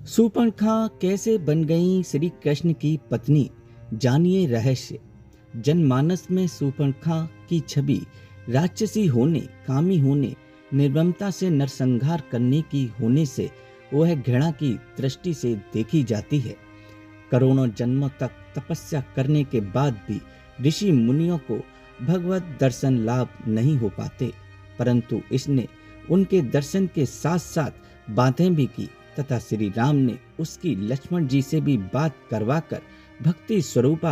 सूर्पणखा कैसे बन गई श्री कृष्ण की पत्नी, जानिए रहस्य। जनमानस में सूर्पणखा की छवि राक्षसी होने, कामी होने, निर्ममता से नरसंहार करने की होने से वह घृणा की दृष्टि से देखी जाती है। करोड़ों जन्मों तक तपस्या करने के बाद भी ऋषि मुनियों को भगवत दर्शन लाभ नहीं हो पाते, परंतु इसने उनके दर्शन के साथ साथ बातें भी की तथा श्री राम ने उसकी लक्ष्मण जी से भी बात करवाकर भक्ति स्वरूपा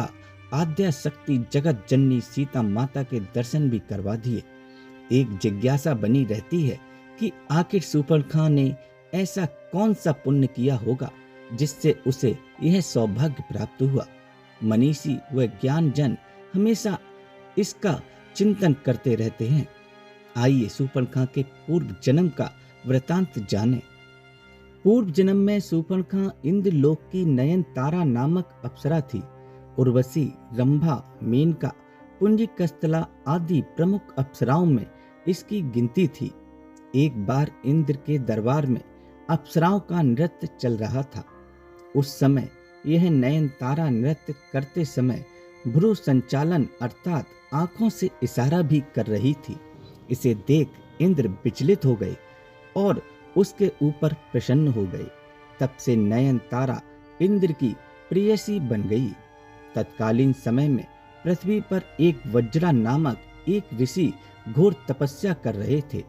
आद्या शक्ति जगत जननी सीता माता के दर्शन भी करवा दिए। एक जिज्ञासा बनी रहती है कि आखिर सूर्पणखा ने ऐसा कौन सा पुण्य किया होगा जिससे उसे यह सौभाग्य प्राप्त हुआ। मनीषी व ज्ञान जन हमेशा इसका चिंतन करते रहते हैं। आइए सूर्पणखा के पूर्व जन्म का वृतांत जानें। पूर्व जन्म में सूर्पणखा इंद्रलोक की नयनतारा नामक अप्सरा थी। उर्वशी, रंभा, मेनका, पुंजिकस्तला आदि प्रमुख अप्सराओं में इसकी गिनती थी। एक बार इंद्र के दरबार में अप्सराओं का नृत्य चल रहा था। उस समय यह नयनतारा नृत्य करते समय भ्रू संचालन अर्थात आंखों से इशारा भी कर रही थी। इसे देख इंद्र विचलित हो गए और उसके ऊपर प्रसन्न हो गए। तब से नयनतारा इंद्र की प्रेयसी बन गई। तत्कालीन समय में पृथ्वी पर एक वज्रा नामक एक ऋषि घोर तपस्या कर रहे थे।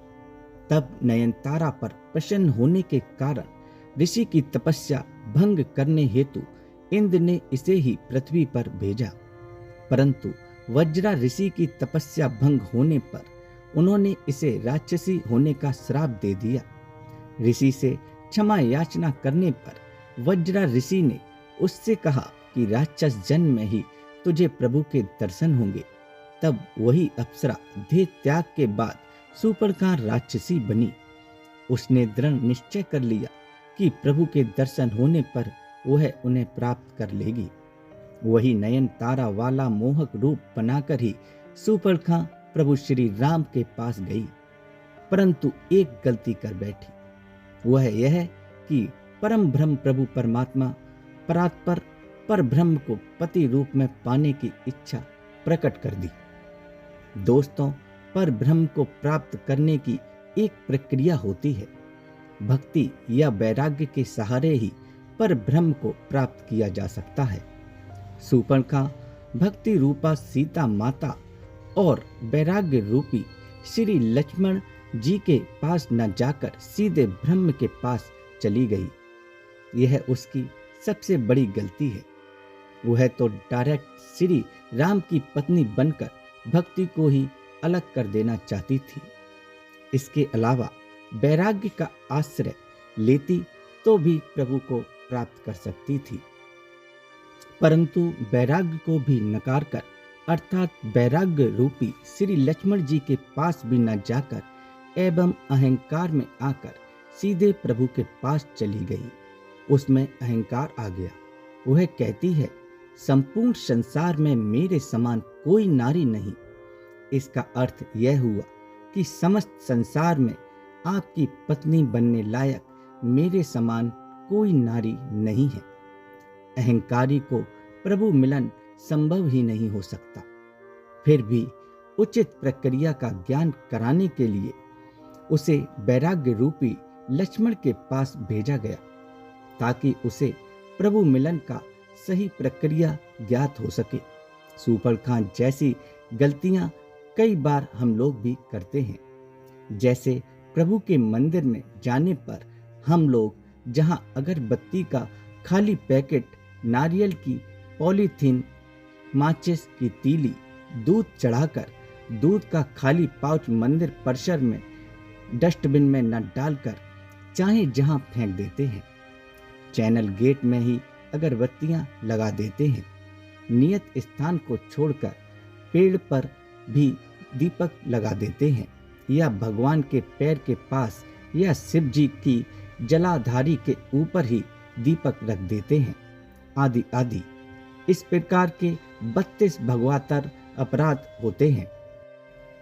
तब नयनतारा पर प्रसन्न होने के कारण ऋषि की तपस्या भंग करने हेतु इंद्र ने इसे ही पृथ्वी पर भेजा, परंतु वज्रा ऋषि की तपस्या भंग होने पर उन्होंने इसे राक्षसी होने का श्राप दे दिया। ऋषि से क्षमा याचना करने पर वज्रा ऋषि ने उससे कहा कि राक्षस जन्म में ही तुझे प्रभु के दर्शन होंगे। तब वही अप्सरा देह त्याग के बाद सूर्पणखा राक्षसी बनी। उसने दृढ़ निश्चय कर लिया कि प्रभु के दर्शन होने पर वह उन्हें प्राप्त कर लेगी। वही नयन तारा वाला मोहक रूप बनाकर ही सूर्पणखा प्रभु श्री राम के पास गई, परंतु एक गलती कर बैठी। वह यह कि परम ब्रह्म प्रभु परमात्मा परात्पर पर ब्रह्म को पति रूप में पाने की इच्छा प्रकट कर दी। दोस्तों, पर ब्रह्म को प्राप्त करने की एक प्रक्रिया होती है। भक्ति या वैराग्य के सहारे ही पर ब्रह्म को प्राप्त किया जा सकता है। सूर्पणखा भक्ति रूपा सीता माता और वैराग्य रूपी श्री लक्ष्मण जी के पास न जाकर सीधे ब्रह्म के पास चली गई। यह उसकी सबसे बड़ी गलती है। वह तो डायरेक्ट श्री राम की पत्नी बनकर भक्ति को ही अलग कर देना चाहती थी। इसके अलावा वैराग्य का आश्रय लेती तो भी प्रभु को प्राप्त कर सकती थी, परंतु वैराग्य को भी नकार कर अर्थात वैराग्य रूपी श्री लक्ष्मण जी के पास भी न जाकर एवं अहंकार में आकर सीधे प्रभु के पास चली गई। उसमें अहंकार आ गया। वह कहती है, संपूर्ण संसार में मेरे समान कोई नारी नहीं। इसका अर्थ यह हुआ कि समस्त संसार में आपकी पत्नी बनने लायक मेरे समान कोई नारी नहीं है। अहंकारी को प्रभु मिलन संभव ही नहीं हो सकता। फिर भी उचित प्रक्रिया का ज्ञान कराने के लिए उसे वैराग्य रूपी लक्ष्मण के पास भेजा गया, ताकि उसे प्रभु मिलन का सही प्रक्रिया ज्ञात हो सके। सूर्पणखा जैसी गलतियां कई बार हम लोग भी करते हैं। जैसे प्रभु के मंदिर में जाने पर हम लोग जहां अगरबत्ती का खाली पैकेट, नारियल की पॉलीथीन, माचिस की तीली, दूध चढ़ाकर दूध का खाली पाउच मंदिर परिसर में डस्टबिन में न डालकर चाहे जहां फेंक देते हैं। चैनल गेट में ही अगरबत्तियां लगा देते हैं। नियत स्थान को छोड़कर पेड़ पर भी दीपक लगा देते हैं, या भगवान के पैर के पास या शिव जी की जलाधारी के ऊपर ही दीपक रख देते हैं, आदि आदि। इस प्रकार के 32 भगवातर अपराध होते हैं।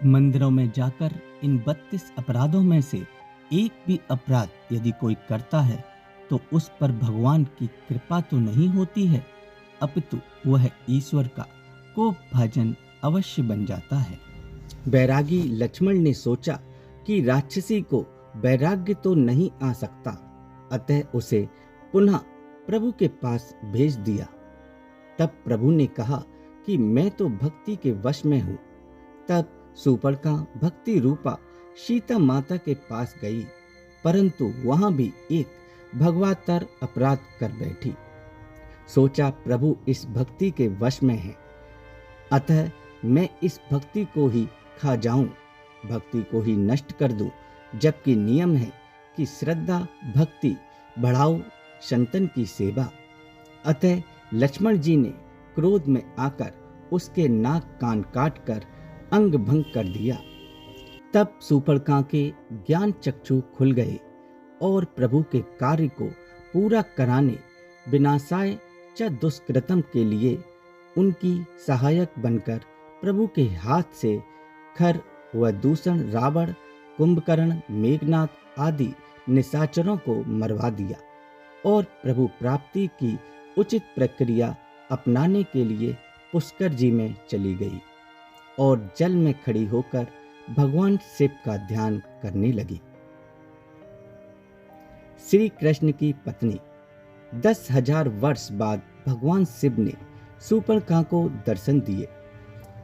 मंदिरों में जाकर इन 32 अपराधों में से एक भी अपराध यदि कोई करता है तो उस पर भगवान की कृपा तो नहीं होती है, अपितु वह ईश्वर का कोप भाजन अवश्य बन जाता है। बैरागी लक्ष्मण ने सोचा कि राक्षसी को वैराग्य तो नहीं आ सकता, अतः उसे पुनः प्रभु के पास भेज दिया। तब प्रभु ने कहा कि मैं तो भक्ति के वश में हूँ। तब शूर्पणखा भक्ति रूपा सीता माता के पास गई, परंतु वहां भी एक भगवातर अपराध कर बैठी। सोचा प्रभु इस भक्ति के वश में है, अतः मैं इस भक्ति को ही खा जाऊं, भक्ति को ही नष्ट कर दूं, जबकि नियम है कि श्रद्धा भक्ति बढ़ाओ संतन की सेवा। अतः लक्ष्मण जी ने क्रोध में आकर उसके नाक कान काट कर अंग भंग कर दिया। तब शूर्पणखा के ज्ञान चक्षु खुल गए और प्रभु के कार्य को पूरा कराने विनाशाय च दुष्कृतम के लिए उनकी सहायक बनकर प्रभु के हाथ से खर व दूषण रावण, कुंभकर्ण, मेघनाथ आदि निशाचरों को मरवा दिया और प्रभु प्राप्ति की उचित प्रक्रिया अपनाने के लिए पुष्कर जी में चली गई और जल में खड़ी होकर भगवान शिव का ध्यान करने लगी। श्री कृष्ण की पत्नी 10,000 वर्ष बाद भगवान शिव ने शूर्पणखा को दर्शन दिए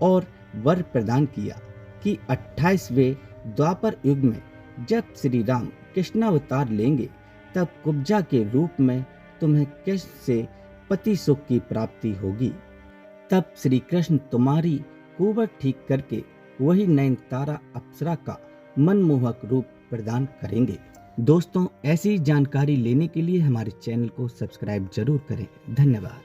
और वर प्रदान किया कि 28वें द्वापर युग में जब श्री राम कृष्णावतार लेंगे, तब कुब्जा के रूप में तुम्हें कृष्ण से पति सुख की प्राप्ति होगी। तब श्री कृष्ण तुम्हारी कुंवर ठीक करके वही नयनतारा अप्सरा का मनमोहक रूप प्रदान करेंगे। दोस्तों, ऐसी जानकारी लेने के लिए हमारे चैनल को सब्सक्राइब जरूर करें। धन्यवाद।